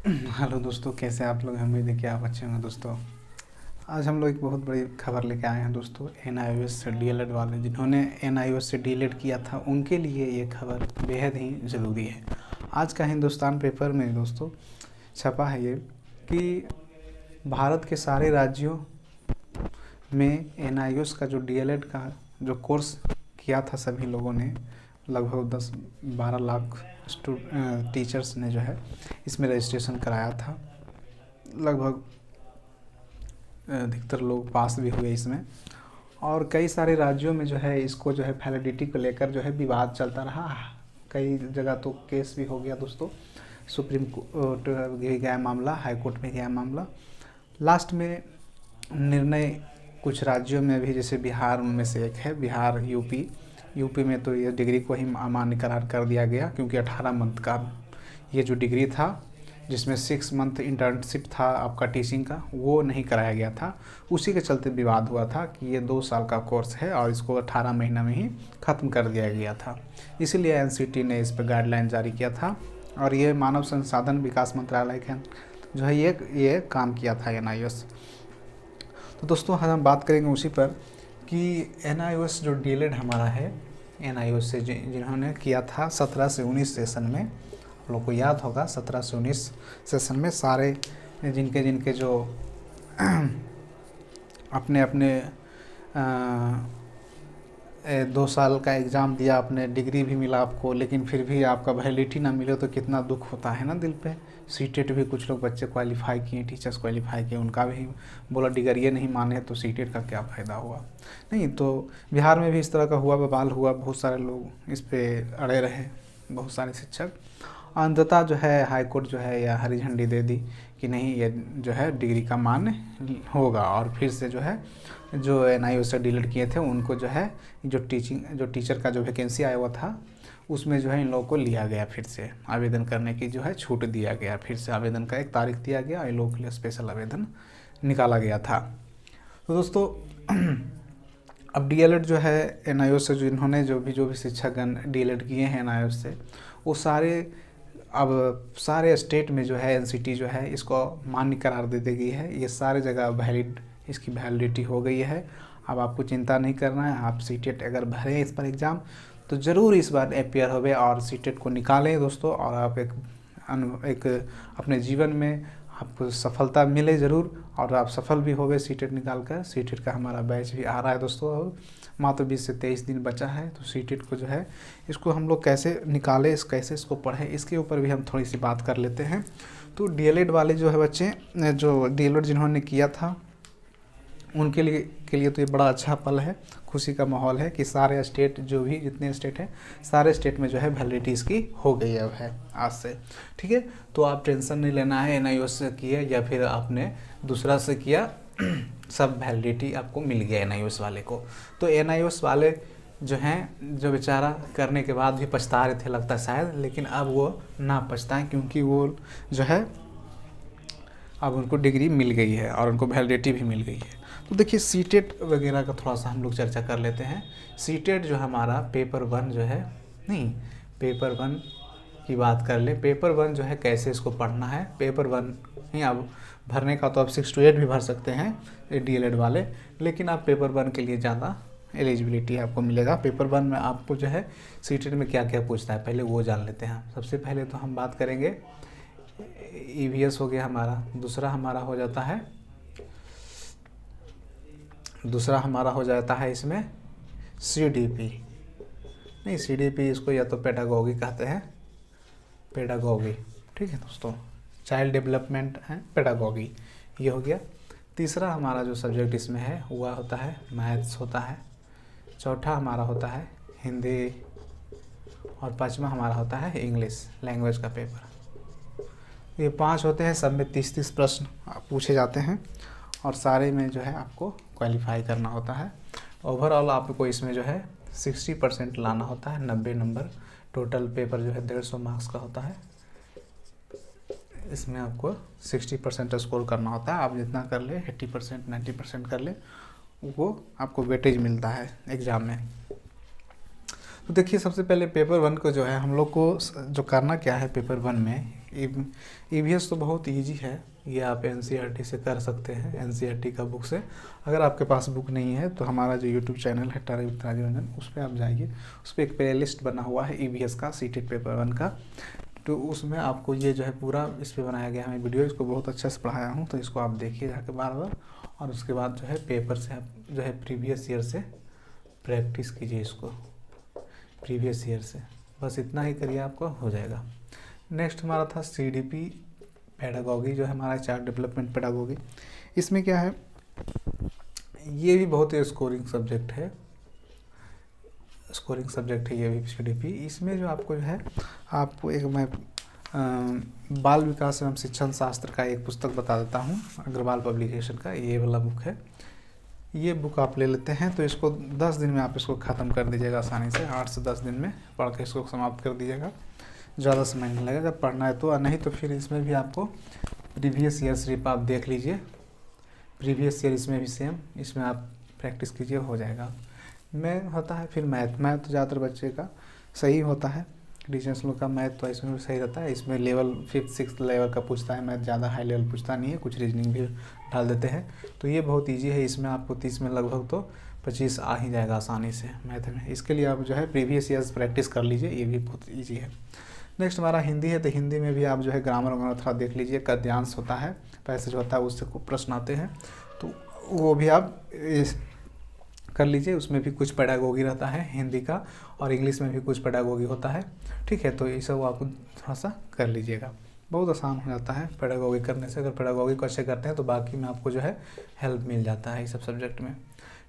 Hello दोस्तों, कैसे आप लोग? उम्मीद है कि आप अच्छे होंगे दोस्तों। आज हम लोग एक बहुत बड़ी खबर लेके आए हैं दोस्तों। एनआईओएस से डीएलएड वाले जिन्होंने एनआईओएस से डीएलएड किया था उनके लिए ये खबर बेहद ही ज़रूरी है। आज का हिंदुस्तान पेपर में दोस्तों छपा है ये कि भारत के सारे राज्यों में एनआईओएस का जो डीएलएड का जो कोर्स किया था सभी लोगों ने, लगभग 10-12 लाख टीचर्स ने जो है इसमें रजिस्ट्रेशन कराया था। लगभग अधिकतर लोग पास भी हुए इसमें, और कई सारे राज्यों में जो है इसको जो है वैलिडिटी को लेकर जो है विवाद चलता रहा। कई जगह तो केस भी हो गया दोस्तों, सुप्रीम कोर्ट भी गया मामला, हाई कोर्ट में गया मामला। लास्ट में निर्णय कुछ राज्यों में भी, जैसे बिहार में से एक है, बिहार, यूपी में तो ये डिग्री को ही अमान्य करार कर दिया गया, क्योंकि 18 मंथ का ये जो डिग्री था जिसमें 6 मंथ इंटर्नशिप था आपका टीचिंग का, वो नहीं कराया गया था। उसी के चलते विवाद हुआ था कि ये 2 साल का कोर्स है और इसको 18 महीना में ही ख़त्म कर दिया गया था। इसीलिए एनसीटी ने इस पर गाइडलाइन जारी किया था, और ये मानव संसाधन विकास मंत्रालय के जो है ये काम किया था एनआईओएस। तो दोस्तों हम बात करेंगे उसी पर कि एनआईओएस जो डीएलएड हमारा है, एनआईओएस से जिन्होंने किया था 17 से 19 सेशन में, आप लोग को याद होगा 17 से 19 सेशन में सारे जिनके जो अपने अपने 2 साल का एग्ज़ाम दिया, आपने डिग्री भी मिला आपको, लेकिन फिर भी आपका वैलिडिटी ना मिले तो कितना दुख होता है ना दिल पे। सीटेट भी कुछ लोग बच्चे क्वालिफाई किए, टीचर्स क्वालिफाई किए, उनका भी बोला डिग्री नहीं माने तो सीटेट का क्या फ़ायदा हुआ। नहीं तो बिहार में भी इस तरह का हुआ, बवाल हुआ, बहुत सारे लोग इस पर अड़े रहे, बहुत सारे शिक्षक। अंततः जो है हाई कोर्ट जो है या हरी झंडी दे दी कि नहीं, ये जो है डिग्री का मान्य होगा, और फिर से जो है जो एनआईओएस से डीएलएड किए थे उनको जो है जो टीचर का जो वैकेंसी आया हुआ था उसमें जो है इन लोगों को लिया गया, फिर से आवेदन करने की जो है छूट दिया गया, फिर से आवेदन का एक तारीख दिया गया, इन लोगों के लिए स्पेशल आवेदन निकाला गया था। तो दोस्तों अब डीएलएड जो है एनआईओएस से जिन्होंने जो भी शिक्षकगण डीएलएड किए हैं एनआईओएस से, वो सारे स्टेट में जो है एनसीटी जो है इसको मान्य करार दे दी गई है। ये सारे जगह वैलिड, इसकी वैलिडिटी हो गई है। अब आपको चिंता नहीं करना है। आप सीटेट अगर भरें इस पर एग्ज़ाम तो ज़रूर इस बार अपियर होवे और सीटेट को निकालें दोस्तों, और आप एक अपने जीवन में आपको सफलता मिले ज़रूर, और आप सफल भी होवे सीटेट निकाल कर। सीटेट का हमारा बैच भी आ रहा है दोस्तों, मात्र 20 से 23 दिन बचा है। तो सीटेट को जो है इसको हम लोग कैसे निकालें, कैसे इसको पढ़ें, इसके ऊपर भी हम थोड़ी सी बात कर लेते हैं। तो डीएलएड वाले जो है बच्चे, जो डीएलएड जिन्होंने किया था उनके लिए तो ये बड़ा अच्छा पल है, खुशी का माहौल है कि सारे स्टेट, जो भी जितने स्टेट हैं सारे स्टेट में जो है वैलिडिटी इसकी हो गई है आज से। ठीक है, तो आप टेंशन नहीं लेना है, एनआईओएस से किया या फिर आपने दूसरा से किया, सब वैलिडिटी आपको मिल गया एनआईओएस वाले को। तो एनआईओएस वाले जो हैं, जो बेचारा करने के बाद भी पछता रहे थे लगता है शायद, लेकिन अब वो ना पछताएं, क्योंकि वो जो है अब उनको डिग्री मिल गई है और उनको वैलिडिटी भी मिल गई है। तो देखिए सीटेट वगैरह का थोड़ा सा हम लोग चर्चा कर लेते हैं। सीटेट जो हमारा पेपर 1 जो है, नहीं पेपर 1 की बात कर ले। पेपर 1 जो है कैसे इसको पढ़ना है, पेपर 1 नहीं, अब भरने का तो आप 6 to 8 भी भर सकते हैं डीएलएड वाले, लेकिन आप पेपर 1 के लिए ज़्यादा एलिजिबिलिटी आपको मिलेगा। पेपर 1 में आपको जो है सीटेट में क्या क्या पूछता है पहले वो जान लेते हैं। सबसे पहले तो हम बात करेंगे ईवीएस हो गया हमारा, दूसरा हमारा हो जाता है इसमें सीडीपी, नहीं सीडीपी इसको या तो पेडागोगी कहते हैं, पेडागोगी। ठीक है दोस्तों, चाइल्ड डेवलपमेंट है पेडागोगी, ये हो गया। तीसरा हमारा जो सब्जेक्ट इसमें है वह होता है मैथ्स होता है। चौथा हमारा होता है हिंदी, और 5वां हमारा होता है इंग्लिश लैंग्वेज का पेपर। ये 5 होते हैं, सब में 30-30 प्रश्न पूछे जाते हैं, और सारे में जो है आपको क्वालिफाई करना होता है। ओवरऑल आपको इसमें जो है 60% लाना होता है, 90 नंबर। टोटल पेपर जो है 150 मार्क्स का होता है, इसमें आपको 60% स्कोर करना होता है। आप जितना कर ले, 80% 90% कर ले, वो आपको वेटेज मिलता है एग्ज़ाम में। तो देखिए सबसे पहले पेपर 1 को जो है हम लोग को जो करना क्या है पेपर 1 में, EVS तो बहुत इजी है, ये आप NCERT से कर सकते हैं, NCERT का बुक से। अगर आपके पास बुक नहीं है तो हमारा जो यूट्यूब चैनल है टॉरी विद राजीव रंजन, उस पर आप जाइए, उस पर एक प्ले लिस्ट बना हुआ है EVS का सीटेट पेपर 1 का, तो उसमें आपको ये जो है पूरा इस पर बनाया गया है वीडियो, इसको बहुत अच्छे से पढ़ाया हूँ, तो इसको आप देखिए जाके बार बार। और उसके बाद जो है पेपर से आप जो है प्रीवियस ईयर से प्रैक्टिस कीजिए इसको, प्रीवियस ईयर से, बस इतना ही करिए आपको हो जाएगा। नेक्स्ट हमारा था CDP पेडागॉजी, जो है हमारा चार्ट डेवलपमेंट पेडागॉजी। इसमें क्या है, ये भी बहुत ही स्कोरिंग सब्जेक्ट है, स्कोरिंग सब्जेक्ट है ये भी CDP। इसमें जो आपको जो है, आपको एक मैं बाल विकास एवं शिक्षण शास्त्र का एक पुस्तक बता देता हूँ, अग्रवाल पब्लिकेशन का, ये वाला बुक है। ये बुक आप ले लेते हैं तो इसको 10 दिन में आप इसको ख़त्म कर दीजिएगा आसानी से, 8 से 10 दिन में पढ़ के इसको समाप्त कर दीजिएगा, ज़्यादा समय नहीं लगेगा जब पढ़ना है तो। और नहीं तो फिर इसमें भी आपको प्रीवियस ईयर सिर्फ आप देख लीजिए, प्रीवियस ईयर इसमें भी सेम, इसमें आप प्रैक्टिस कीजिए, हो जाएगा। मैं होता है फिर मैथ तो ज़्यादातर बच्चे का सही होता है, डिस्टेंस लोग का मैथ तो इसमें भी सही रहता है। इसमें लेवल 5th 6th लेवल का पूछता है मैथ, ज़्यादा हाई लेवल पूछता नहीं है, कुछ रीजनिंग भी डाल देते हैं, तो ये बहुत ईजी है। इसमें आपको 30 में लगभग तो 25 आ ही जाएगा आसानी से मैथ में। इसके लिए आप जो है प्रीवियस ईयर्स प्रैक्टिस कर लीजिए, ये भी बहुत ईजी है। नेक्स्ट हमारा हिंदी है, तो हिंदी में भी आप जो है ग्रामर वगैरह थोड़ा देख लीजिए, गद्यांश होता है, पैसेज होता है, उससे कुछ प्रश्न आते हैं, तो वो भी आप कर लीजिए। उसमें भी कुछ पेडागोगी रहता है हिंदी का, और इंग्लिश में भी कुछ पेडागोगी होता है, ठीक है। तो ये सब आप थोड़ा सा कर लीजिएगा, बहुत आसान हो जाता है पेडागोगी करने से। अगर पेडागोगी को अच्छे करते हैं तो बाकी में आपको जो है हेल्प मिल जाता है इस सब सब्जेक्ट में,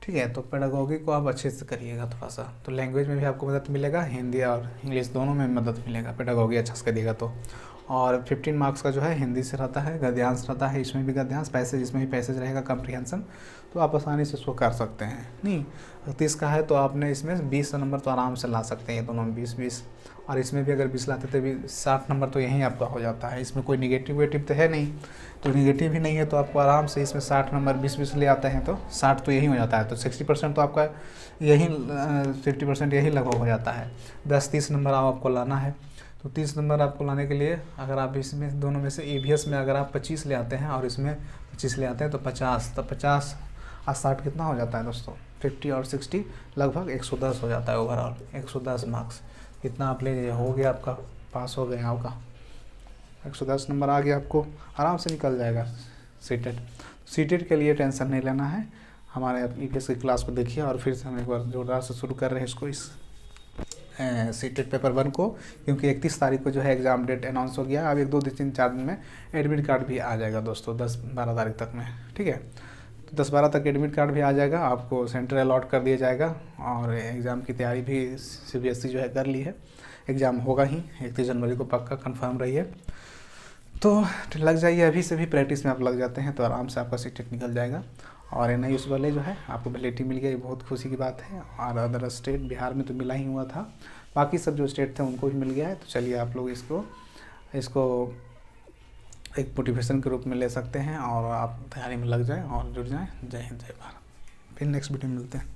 ठीक है। तो पेडागोगी को आप अच्छे से करिएगा थोड़ा सा, तो लैंग्वेज में भी आपको मदद मिलेगा, हिंदी और इंग्लिश दोनों में मदद मिलेगा पेडागोगी अच्छा से करिएगा तो। और 15 मार्क्स का जो है हिंदी से रहता है, गद्यांश रहता है, इसमें भी गद्यांश, पैसेज इसमें भी पैसेज रहेगा, कम्प्रीहेंशन, तो आप आसानी से उसको कर सकते हैं। नहीं 30 का है तो आपने इसमें 20 नंबर तो आराम से ला सकते हैं, ये दोनों में 20-20, और इसमें भी अगर 20 लाते तो भी 60 नंबर तो यहीं आपका हो जाता है। इसमें कोई निगेटिव वेटिव तो है नहीं, तो निगेटिव ही नहीं है, तो आपको आराम से इसमें 60 नंबर 20-20 ले आते हैं तो 60 तो यहीं हो जाता है, तो 60% तो आपका यहीं 50% यही लगभग हो जाता है। 10-30 नंबर आपको लाना है, तो 30 नंबर आपको लाने के लिए अगर आप इसमें दोनों में से EVS में अगर आप 25 ले आते हैं और इसमें 25 ले आते हैं तो 50, तो 50 और 60 कितना हो जाता है दोस्तों, 50 और 60 लगभग 110 हो जाता है ओवरऑल, 110 मार्क्स इतना आप ले लीजिए, हो गया आपका, पास हो गया आपका, 110 नंबर आ गया, आपको आराम से निकल जाएगा सीटेट के लिए टेंशन नहीं लेना है। हमारे EVS की क्लास को देखिए, और फिर से हम एक बार जोरदार से शुरू कर रहे हैं इसको, इस सीटेट पेपर 1 को, क्योंकि 31 तारीख को जो है एग्ज़ाम डेट अनाउंस हो गया। अब 1 2 3 4 दिन में एडमिट कार्ड भी आ जाएगा दोस्तों, 10-12 तारीख तक में, ठीक है। तो 10-12 तक एडमिट कार्ड भी आ जाएगा, आपको सेंटर अलॉट कर दिया जाएगा, और एग्ज़ाम की तैयारी भी CBSE जो है कर ली है, एग्ज़ाम होगा ही 31 जनवरी को, पक्का कन्फर्म रही है। तो लग जाइए, अभी से भी प्रैक्टिस में आप लग जाते हैं तो आराम से आपका सीटेट निकल जाएगा। और NIOS वाले जो है आपको वैलिडिटी मिल गया, ये बहुत खुशी की बात है। और अदर स्टेट बिहार में तो मिला ही हुआ था, बाकी सब जो स्टेट थे उनको भी मिल गया है। तो चलिए आप लोग इसको एक मोटिवेशन के रूप में ले सकते हैं, और आप तैयारी में लग जाएं और जुड़ जाएं। जय हिंद, जय भारत। फिर नेक्स्ट वीडियो में मिलते हैं।